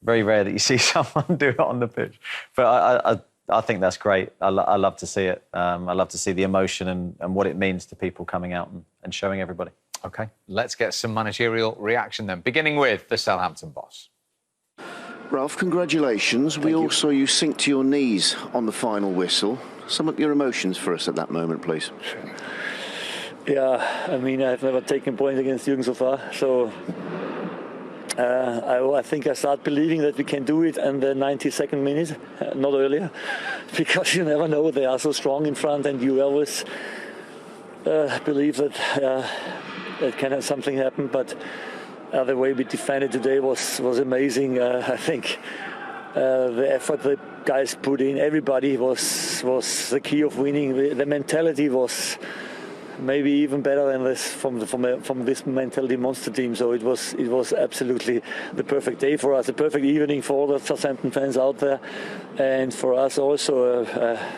Very rare that you see someone do it on the pitch. But I think that's great. I love to see it. I love to see the emotion and what it means to people coming out and showing everybody. OK, let's get some managerial reaction then, beginning with the Southampton boss. Ralph, congratulations. We all saw you sink to your knees on the final whistle. Sum up your emotions for us at that moment, please. Yeah, I mean, I've never taken points against Jürgen so far, so I think I start believing that we can do it in the 92nd minute, not earlier, because you never know. They are so strong in front, and you always believe that it can have something happen, but the way we defended today was amazing. I think the effort the guys put in, everybody was the key of winning. The mentality was maybe even better than this from this mentality monster team. So it was absolutely the perfect day for us, a perfect evening for all the Southampton fans out there, and for us also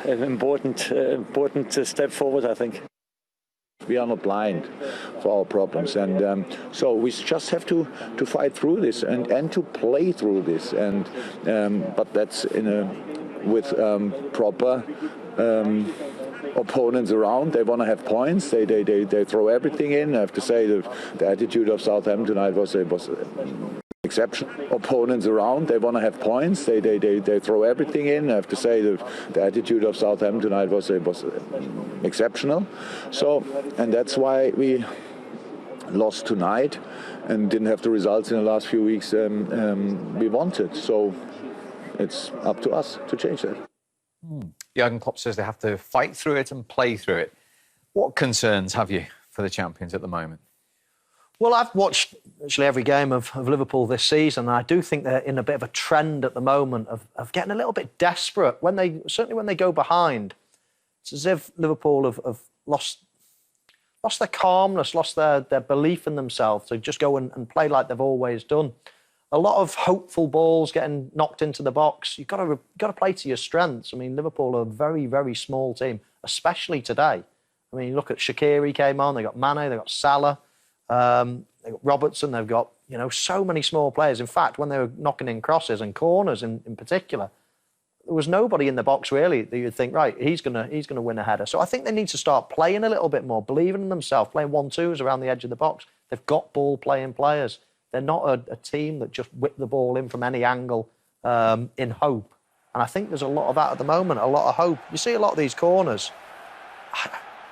an important step forward, I think. We are not blind for our problems, and so we just have to fight through this and to play through this, and but that's with proper opponents around. They want to have points. They throw everything in. I have to say the attitude of Southampton tonight was exceptional. Opponents around, they want to have points. They throw everything in. I have to say the attitude of Southampton tonight was exceptional. So, and that's why we lost tonight and didn't have the results in the last few weeks we wanted. So it's up to us to change that. Jurgen Klopp says they have to fight through it and play through it. What concerns have you for the champions at the moment? Well, I've watched actually every game of Liverpool this season, and I do think they're in a bit of a trend at the moment of getting a little bit desperate. Certainly when they go behind, it's as if Liverpool have lost their calmness, lost their belief in themselves to just go and play like they've always done. A lot of hopeful balls getting knocked into the box. You've got to play to your strengths. I mean, Liverpool are a very, very small team, especially today. I mean, look at Shaqiri came on. They got Mane, they got Salah. They've got Robertson, they've got, so many small players. In fact, when they were knocking in crosses and corners in particular, there was nobody in the box really that you'd think, right, he's gonna win a header. So I think they need to start playing a little bit more, believing in themselves, playing 1-2s around the edge of the box. They've got ball-playing players. They're not a team that just whip the ball in from any angle in hope. And I think there's a lot of that at the moment, a lot of hope. You see a lot of these corners.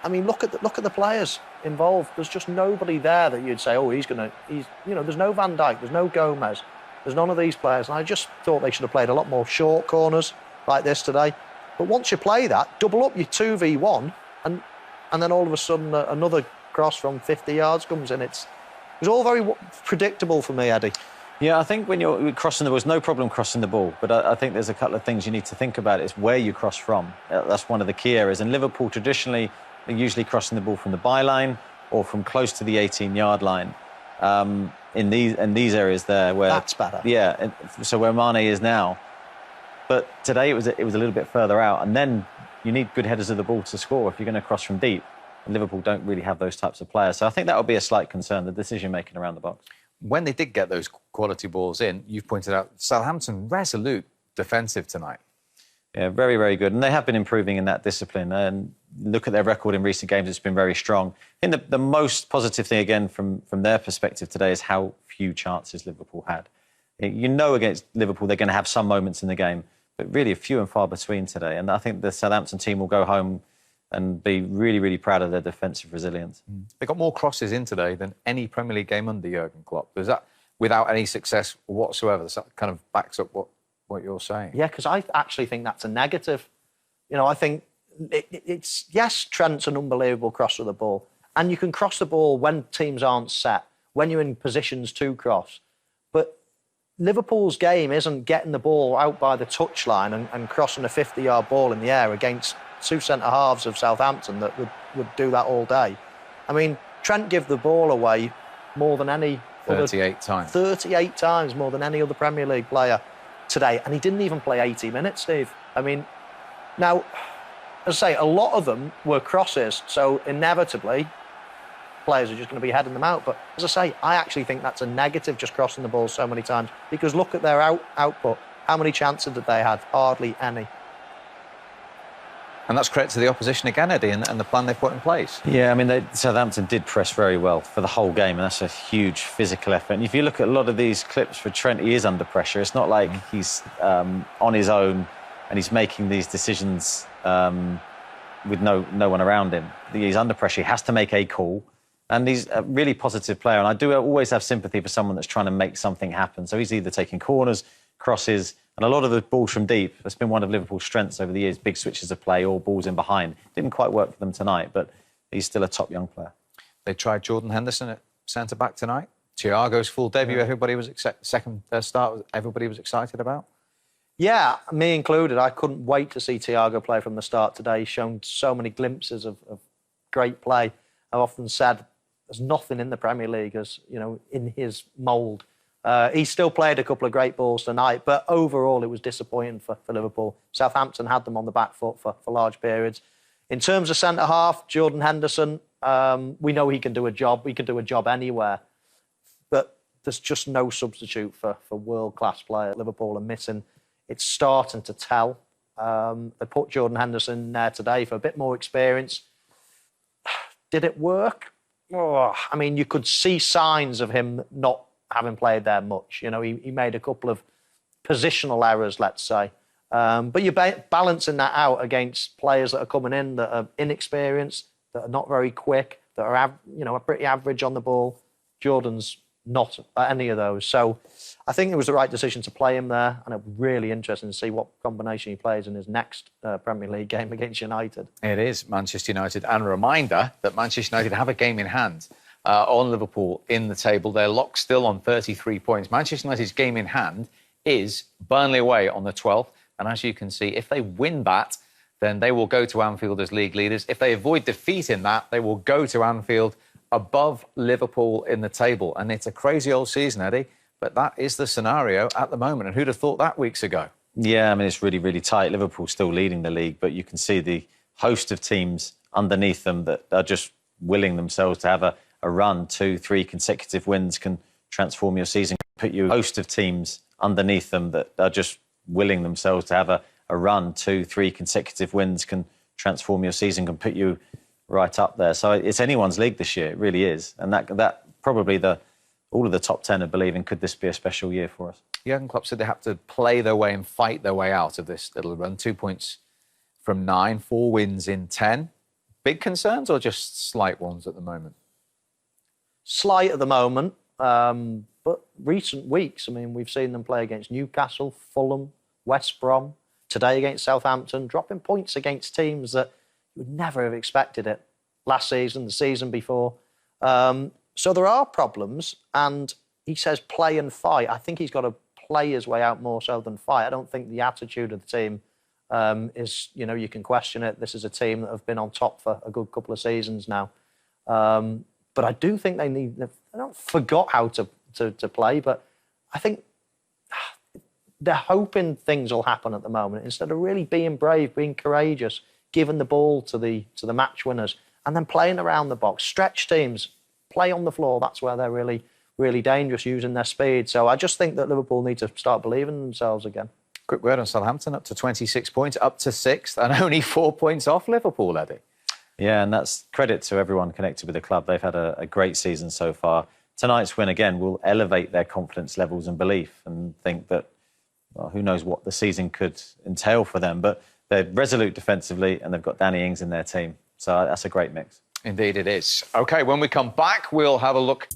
I mean, look at the players involved. There's just nobody there that you'd say, oh, there's no Van Dijk, there's no Gomez, there's none of these players. And I just thought they should have played a lot more short corners like this today. But once you play that, double up your 2v1, and then all of a sudden another cross from 50 yards comes in. It was all very predictable for me, Eddie. Yeah, I think when you're crossing the ball, there's no problem crossing the ball. But I think there's a couple of things you need to think about. It's where you cross from. That's one of the key areas. And Liverpool traditionally, they're usually crossing the ball from the byline or from close to the 18-yard line. In these areas there, where that's better. Yeah, so where Mane is now. But today it was a little bit further out, and then you need good headers of the ball to score if you're going to cross from deep. And Liverpool don't really have those types of players, so I think that would be a slight concern, the decision making around the box. When they did get those quality balls in, you've pointed out Southampton resolute defensive tonight. Yeah, very, very good. And they have been improving in that discipline. And look at their record in recent games, it's been very strong. I think the most positive thing, again, from their perspective today is how few chances Liverpool had. Against Liverpool, they're going to have some moments in the game, but really few and far between today. And I think the Southampton team will go home and be really, really proud of their defensive resilience. They got more crosses in today than any Premier League game under Jurgen Klopp. Is that without any success whatsoever? That kind of backs up what you're saying. Yeah, because I actually think that's a negative. I think it's yes, Trent's an unbelievable crosser of the ball, and you can cross the ball when teams aren't set, when you're in positions to cross. But Liverpool's game isn't getting the ball out by the touchline and crossing a 50-yard ball in the air against two centre-halves of Southampton that would do that all day. I mean, Trent gave the ball away more than any 38 times. 38 times more than any other Premier League player today, and he didn't even play 80 minutes, Steve. I mean, now, as I say, a lot of them were crosses, so inevitably players are just going to be heading them out. But as I say, I actually think that's a negative, just crossing the ball so many times, because look at their output. How many chances did they have? Hardly any. And that's credit to the opposition again, Eddie, and the plan they've put in place. Yeah, I mean, Southampton did press very well for the whole game, and that's a huge physical effort. And if you look at a lot of these clips for Trent, he is under pressure. It's not like he's on his own and he's making these decisions with no one around him. He's under pressure. He has to make a call. And he's a really positive player. And I do always have sympathy for someone that's trying to make something happen. So he's either taking corners, crosses, and a lot of the balls from deep. That's been one of Liverpool's strengths over the years, big switches of play or balls in behind. Didn't quite work for them tonight, but he's still a top young player. They tried Jordan Henderson at centre-back tonight. Thiago's full debut, everybody was second start, everybody was excited about. Yeah, me included. I couldn't wait to see Thiago play from the start today. He's shown so many glimpses of great play. I've often said there's nothing in the Premier League as, you know, in his mould. He still played a couple of great balls tonight, but overall it was disappointing for Liverpool. Southampton had them on the back foot for large periods. In terms of centre-half, Jordan Henderson, we know he can do a job. He can do a job anywhere. But there's just no substitute for world-class play at Liverpool and missing. It's starting to tell. They put Jordan Henderson in there today for a bit more experience. Did it work? Oh, I mean, you could see signs of him not having played there much. You know, he made a couple of positional errors, let's say. But you're balancing that out against players that are coming in that are inexperienced, that are not very quick, that are are pretty average on the ball. Jordan's not any of those. So I think it was the right decision to play him there, and it'll be really interesting to see what combination he plays in his next Premier League game against United. It is Manchester United, and a reminder that Manchester United have a game in hand on Liverpool in the table. They're locked still on 33 points. Manchester United's game in hand is Burnley away on the 12th, and as you can see, if they win that, then they will go to Anfield as league leaders. If they avoid defeat in that, they will go to Anfield above Liverpool in the table. And it's a crazy old season, Eddie, but that is the scenario at the moment. And who'd have thought that weeks ago? Yeah, I mean, it's really, really tight. Liverpool's still leading the league, but you can see the host of teams underneath them that are just willing themselves to have a run. 2-3 consecutive wins can transform your season. Put you host of teams underneath them that are just willing themselves to have a run. 2-3 consecutive wins can transform your season, can put you right up there. So it's anyone's league this year. It really is. And that probably all of the top 10 are believing, could this be a special year for us? Jurgen Klopp said they have to play their way and fight their way out of this little run. 2 points from 9, 4 wins in 10. Big concerns or just slight ones at the moment? Slight at the moment, but recent weeks, I mean, we've seen them play against Newcastle, Fulham, West Brom, today against Southampton, dropping points against teams that you would never have expected it last season, the season before. So there are problems, and he says play and fight. I think he's got to play his way out more so than fight. I don't think the attitude of the team is, you can question it. This is a team that have been on top for a good couple of seasons now. But I do think they don't forgot how to play, but I think they're hoping things will happen at the moment instead of really being brave, being courageous, giving the ball to the match winners, and then playing around the box. Stretch teams, play on the floor. That's where they're really, really dangerous, using their speed. So I just think that Liverpool need to start believing in themselves again. Quick word on Southampton, up to 26 points, up to 6th, and only 4 points off Liverpool, Eddie. Yeah, and that's credit to everyone connected with the club. They've had a great season so far. Tonight's win, again, will elevate their confidence levels and belief, and think that, well, who knows what the season could entail for them. But they're resolute defensively, and they've got Danny Ings in their team. So that's a great mix. Indeed it is. OK, when we come back, we'll have a look